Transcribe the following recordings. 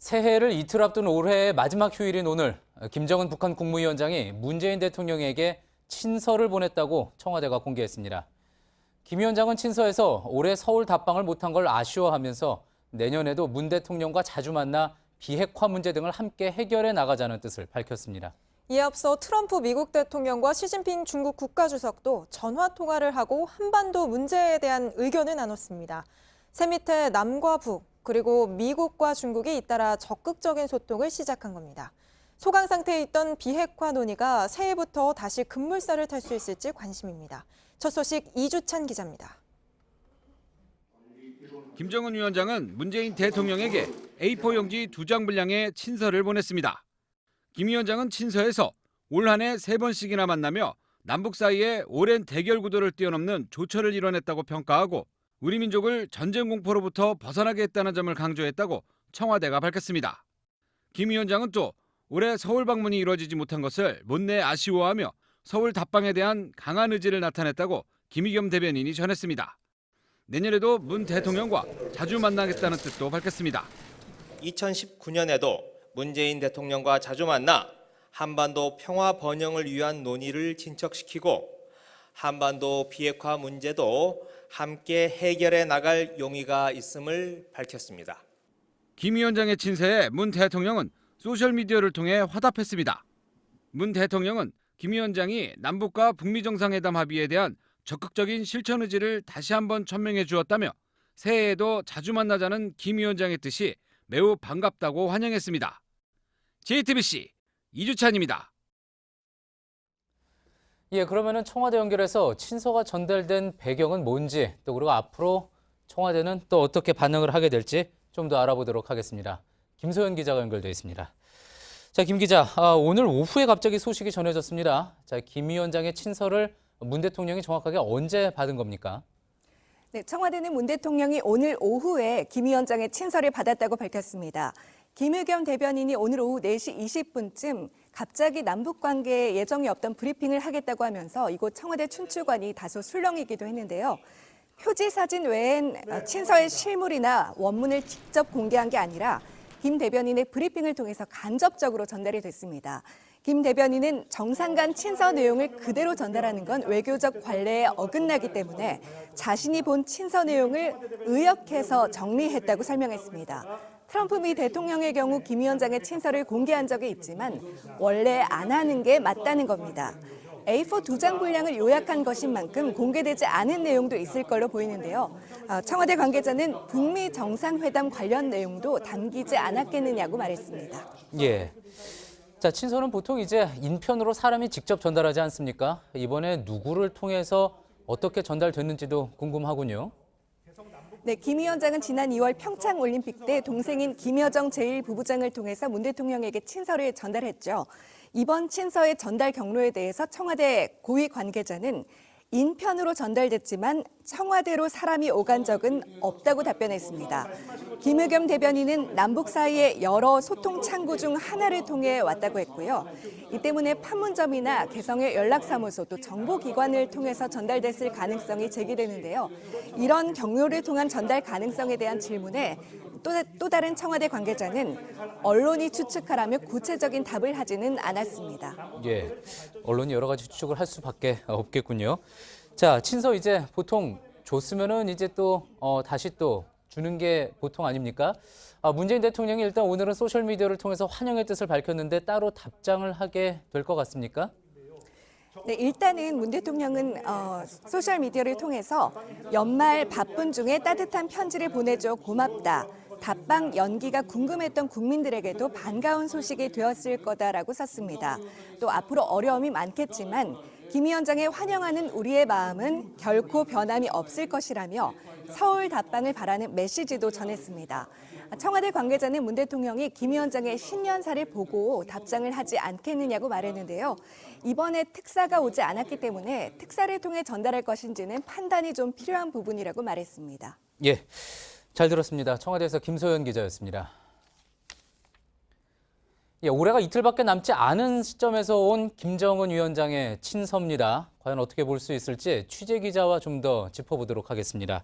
새해를 이틀 앞둔 올해의 마지막 휴일인 오늘, 김정은 북한 국무위원장이 문재인 대통령에게 친서를 보냈다고 청와대가 공개했습니다. 김 위원장은 친서에서 올해 서울 답방을 못한 걸 아쉬워하면서 내년에도 문 대통령과 자주 만나 비핵화 문제 등을 함께 해결해 나가자는 뜻을 밝혔습니다. 이에 앞서 트럼프 미국 대통령과 시진핑 중국 국가주석도 전화 통화를 하고 한반도 문제에 대한 의견을 나눴습니다. 새밑에 남과 북, 그리고 미국과 중국이 잇따라 적극적인 소통을 시작한 겁니다. 소강 상태에 있던 비핵화 논의가 새해부터 다시 급물살을 탈 수 있을지 관심입니다. 첫 소식 이주찬 기자입니다. 김정은 위원장은 문재인 대통령에게 A4 용지 2장 분량의 친서를 보냈습니다. 김 위원장은 친서에서 올 한 해 3번씩이나 만나며 남북 사이의 오랜 대결 구도를 뛰어넘는 조처를 이뤄냈다고 평가하고 우리 민족을 전쟁 공포로부터 벗어나게 했다는 점을 강조했다고 청와대가 밝혔습니다. 김 위원장은 또 올해 서울 방문이 이루어지지 못한 것을 못내 아쉬워하며 서울 답방에 대한 강한 의지를 나타냈다고 김의겸 대변인이 전했습니다. 내년에도 문 대통령과 자주 만나겠다는 뜻도 밝혔습니다. 2019년에도 문재인 대통령과 자주 만나 한반도 평화 번영을 위한 논의를 진척시키고 한반도 비핵화 문제도 함께 해결해 나갈 용의가 있음을 밝혔습니다. 김 위원장의 친서에 문 대통령은 소셜미디어를 통해 화답했습니다. 문 대통령은 김 위원장이 남북과 북미 정상회담 합의에 대한 적극적인 실천 의지를 다시 한번 천명해 주었다며 새해에도 자주 만나자는 김 위원장의 뜻이 매우 반갑다고 환영했습니다. JTBC 이주찬입니다. 그러면은 청와대 연결해서 친서가 전달된 배경은 뭔지, 또 그리고 앞으로 청와대는 또 어떻게 반응을 하게 될지 좀 더 알아보도록 하겠습니다. 김소연 기자가 연결돼 있습니다. 자, 김 기자, 오늘 오후에 갑자기 소식이 전해졌습니다. 자, 김 위원장의 친서를 문 대통령이 정확하게 언제 받은 겁니까? 네, 청와대는 문 대통령이 오늘 오후에 김 위원장의 친서를 받았다고 밝혔습니다. 김의겸 대변인이 오늘 오후 4시 20분쯤 갑자기 남북 관계에 예정이 없던 브리핑을 하겠다고 하면서 이곳 청와대 춘추관이 다소 술렁이기도 했는데요. 표지 사진 외엔 친서의 실물이나 원문을 직접 공개한 게 아니라 김 대변인의 브리핑을 통해서 간접적으로 전달이 됐습니다. 김 대변인은 정상 간 친서 내용을 그대로 전달하는 건 외교적 관례에 어긋나기 때문에 자신이 본 친서 내용을 의역해서 정리했다고 설명했습니다. 트럼프 미 대통령의 경우 김 위원장의 친서를 공개한 적이 있지만 원래 안 하는 게 맞다는 겁니다. A4 2장 분량을 요약한 것인 만큼 공개되지 않은 내용도 있을 걸로 보이는데요. 청와대 관계자는 북미 정상회담 관련 내용도 담기지 않았겠느냐고 말했습니다. 예. 자, 친서는 보통 이제 인편으로 사람이 직접 전달하지 않습니까? 이번에 누구를 통해서 어떻게 전달됐는지도 궁금하군요. 네, 김 위원장은 지난 2월 평창 올림픽 때 동생인 김여정 제1부부장을 통해서 문 대통령에게 친서를 전달했죠. 이번 친서의 전달 경로에 대해서 청와대 고위 관계자는 인편으로 전달됐지만 청와대로 사람이 오간 적은 없다고 답변했습니다. 김의겸 대변인은 남북 사이의 여러 소통 창구 중 하나를 통해 왔다고 했고요. 이 때문에 판문점이나 개성의 연락사무소 또 정보기관을 통해서 전달됐을 가능성이 제기되는데요. 이런 경로를 통한 전달 가능성에 대한 질문에 또 다른 청와대 관계자는 언론이 추측하라며 구체적인 답을 하지는 않았습니다. 예, 언론이 여러 가지 추측을 할 수밖에 없겠군요. 자, 친서 이제 보통 줬으면은 이제 또 다시 또 주는 게 보통 아닙니까? 문재인 대통령이 일단 오늘은 소셜 미디어를 통해서 환영의 뜻을 밝혔는데 따로 답장을 하게 될 것 같습니까? 네, 일단은 문 대통령은 소셜 미디어를 통해서 연말 바쁜 중에 따뜻한 편지를 보내줘 고맙다. 답방 연기가 궁금했던 국민들에게도 반가운 소식이 되었을 거다라고 썼습니다. 또 앞으로 어려움이 많겠지만 김 위원장의 환영하는 우리의 마음은 결코 변함이 없을 것이라며 서울 답방을 바라는 메시지도 전했습니다. 청와대 관계자는 문 대통령이 김 위원장의 신년사를 보고 답장을 하지 않겠느냐고 말했는데요. 이번에 특사가 오지 않았기 때문에 특사를 통해 전달할 것인지는 판단이 좀 필요한 부분이라고 말했습니다. 예, 잘 들었습니다. 청와대에서 김소연 기자였습니다. 올해가 이틀밖에 남지 않은 시점에서 온 김정은 위원장의 친서입니다. 과연 어떻게 볼 수 있을지 취재 기자와 좀 더 짚어보도록 하겠습니다.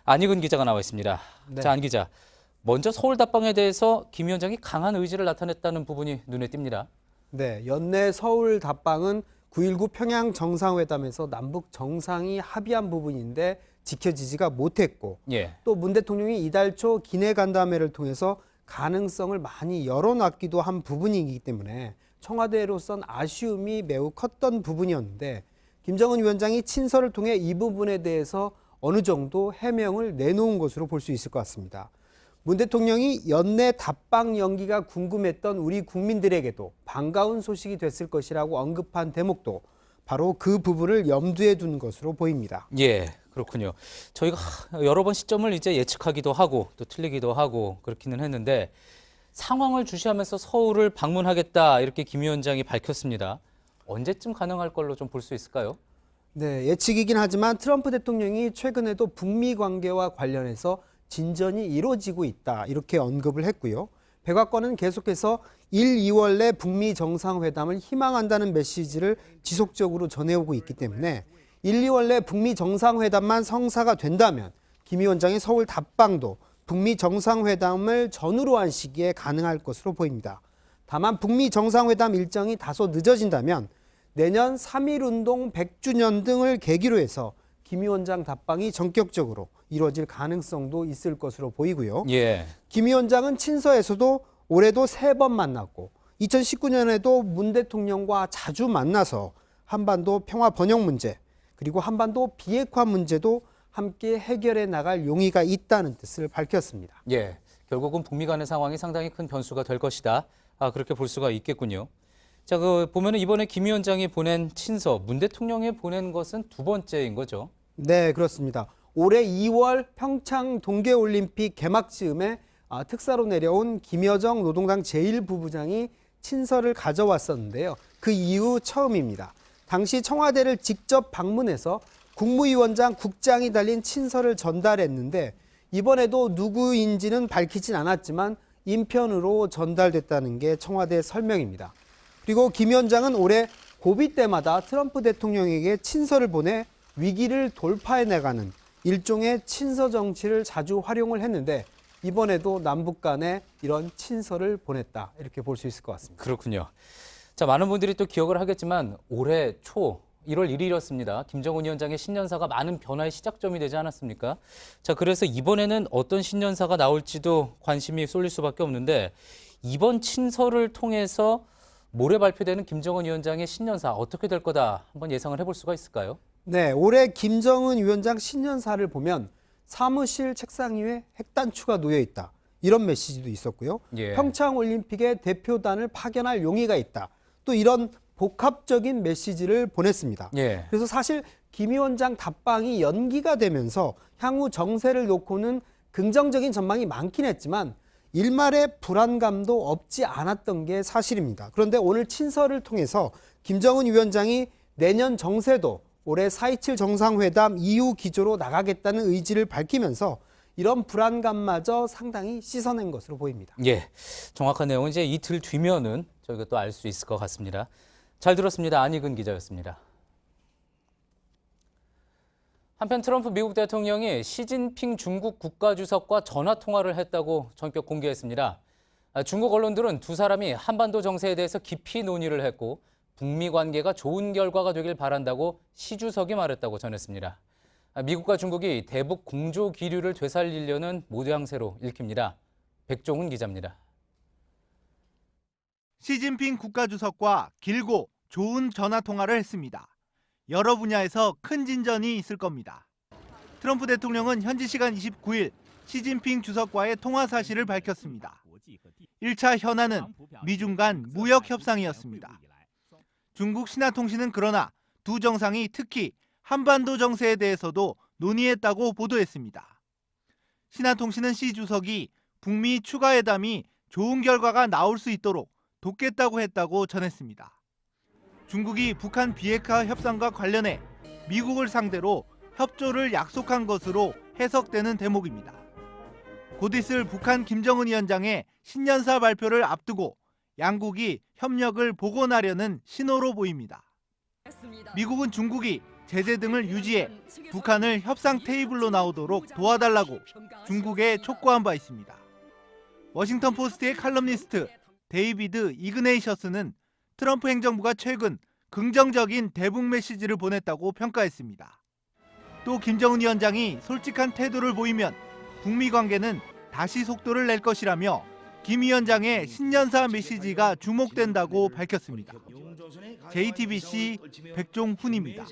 안익은 기자가 나와 있습니다. 네. 자, 안 기자. 먼저 서울 답방에 대해서 김 위원장이 강한 의지를 나타냈다는 부분이 눈에 띕니다. 네, 연내 서울 답방은 9.19 평양 정상회담에서 남북 정상이 합의한 부분인데 지켜지지가 못했고 예. 또 문 대통령이 이달 초 기내 간담회를 통해서 가능성을 많이 열어놨기도 한 부분이기 때문에 청와대로선 아쉬움이 매우 컸던 부분이었는데 김정은 위원장이 친서를 통해 이 부분에 대해서 어느 정도 해명을 내놓은 것으로 볼 수 있을 것 같습니다. 문 대통령이 연내 답방 연기가 궁금했던 우리 국민들에게도 반가운 소식이 됐을 것이라고 언급한 대목도 바로 그 부분을 염두에 둔 것으로 보입니다. 예, 그렇군요. 저희가 여러 번 시점을 이제 예측하기도 하고 또 틀리기도 하고 그렇기는 했는데 상황을 주시하면서 서울을 방문하겠다 이렇게 김 위원장이 밝혔습니다. 언제쯤 가능할 걸로 좀 볼 수 있을까요? 네, 예측이긴 하지만 트럼프 대통령이 최근에도 북미 관계와 관련해서 진전이 이루어지고 있다 이렇게 언급을 했고요. 백악관은 계속해서 1, 2월 내 북미 정상회담을 희망한다는 메시지를 지속적으로 전해오고 있기 때문에 1, 2월 내 북미 정상회담만 성사가 된다면 김 위원장의 서울 답방도 북미 정상회담을 전후로 한 시기에 가능할 것으로 보입니다. 다만 북미 정상회담 일정이 다소 늦어진다면 내년 3.1운동 100주년 등을 계기로 해서 김 위원장 답방이 전격적으로 이루어질 가능성도 있을 것으로 보이고요. 예. 김 위원장은 친서에서도 올해도 3번 만났고 2019년에도 문 대통령과 자주 만나서 한반도 평화 번영 문제 그리고 한반도 비핵화 문제도 함께 해결해 나갈 용의가 있다는 뜻을 밝혔습니다. 예. 결국은 북미 간의 상황이 상당히 큰 변수가 될 것이다. 그렇게 볼 수가 있겠군요. 자, 보면은 이번에 김 위원장이 보낸 친서, 문 대통령이 보낸 것은 두 번째인 거죠. 네, 그렇습니다. 올해 2월 평창 동계올림픽 개막 즈음에 특사로 내려온 김여정 노동당 제1부부장이 친서를 가져왔었는데요. 그 이후 처음입니다. 당시 청와대를 직접 방문해서 국무위원장, 국장이 달린 친서를 전달했는데 이번에도 누구인지는 밝히진 않았지만 인편으로 전달됐다는 게 청와대 설명입니다. 그리고 김 위원장은 올해 고비 때마다 트럼프 대통령에게 친서를 보내 위기를 돌파해 나가는 일종의 친서 정치를 자주 활용을 했는데 이번에도 남북 간에 이런 친서를 보냈다 이렇게 볼 수 있을 것 같습니다. 그렇군요. 자, 많은 분들이 또 기억을 하겠지만 올해 초 1월 1일이었습니다. 김정은 위원장의 신년사가 많은 변화의 시작점이 되지 않았습니까? 자, 그래서 이번에는 어떤 신년사가 나올지도 관심이 쏠릴 수밖에 없는데 이번 친서를 통해서 모레 발표되는 김정은 위원장의 신년사 어떻게 될 거다 한번 예상을 해볼 수가 있을까요? 네, 올해 김정은 위원장 신년사를 보면 사무실 책상 위에 핵단추가 놓여 있다. 이런 메시지도 있었고요. 예. 평창올림픽에 대표단을 파견할 용의가 있다. 또 이런 복합적인 메시지를 보냈습니다. 예. 그래서 사실 김 위원장 답방이 연기가 되면서 향후 정세를 놓고는 긍정적인 전망이 많긴 했지만 일말의 불안감도 없지 않았던 게 사실입니다. 그런데 오늘 친서를 통해서 김정은 위원장이 내년 정세도 올해 4.27 정상회담 이후 기조로 나가겠다는 의지를 밝히면서 이런 불안감마저 상당히 씻어낸 것으로 보입니다. 예, 정확한 내용은 이제 이틀 뒤면은 저희가 또 알 수 있을 것 같습니다. 잘 들었습니다. 안익은 기자였습니다. 한편 트럼프 미국 대통령이 시진핑 중국 국가주석과 전화 통화를 했다고 전격 공개했습니다. 중국 언론들은 두 사람이 한반도 정세에 대해서 깊이 논의를 했고 북미 관계가 좋은 결과가 되길 바란다고 시 주석이 말했다고 전했습니다. 미국과 중국이 대북 공조 기류를 되살리려는 모양새로 읽힙니다. 백종훈 기자입니다. 시진핑 국가주석과 길고 좋은 전화 통화를 했습니다. 여러 분야에서 큰 진전이 있을 겁니다. 트럼프 대통령은 현지 시간 29일 시진핑 주석과의 통화 사실을 밝혔습니다. 1차 현안은 미중 간 무역 협상이었습니다. 중국 신화통신은 그러나 두 정상이 특히 한반도 정세에 대해서도 논의했다고 보도했습니다. 신화통신은 시 주석이 북미 추가회담이 좋은 결과가 나올 수 있도록 돕겠다고 했다고 전했습니다. 중국이 북한 비핵화 협상과 관련해 미국을 상대로 협조를 약속한 것으로 해석되는 대목입니다. 곧 있을 북한 김정은 위원장의 신년사 발표를 앞두고 양국이 협력을 복원하려는 신호로 보입니다. 미국은 중국이 제재 등을 유지해 북한을 협상 테이블로 나오도록 도와달라고 중국에 촉구한 바 있습니다. 워싱턴 포스트의 칼럼니스트 데이비드 이그네이셔스는 트럼프 행정부가 최근 긍정적인 대북 메시지를 보냈다고 평가했습니다. 또 김정은 위원장이 솔직한 태도를 보이면 북미 관계는 다시 속도를 낼 것이라며 김 위원장의 신년사 메시지가 주목된다고 밝혔습니다. JTBC 백종훈입니다.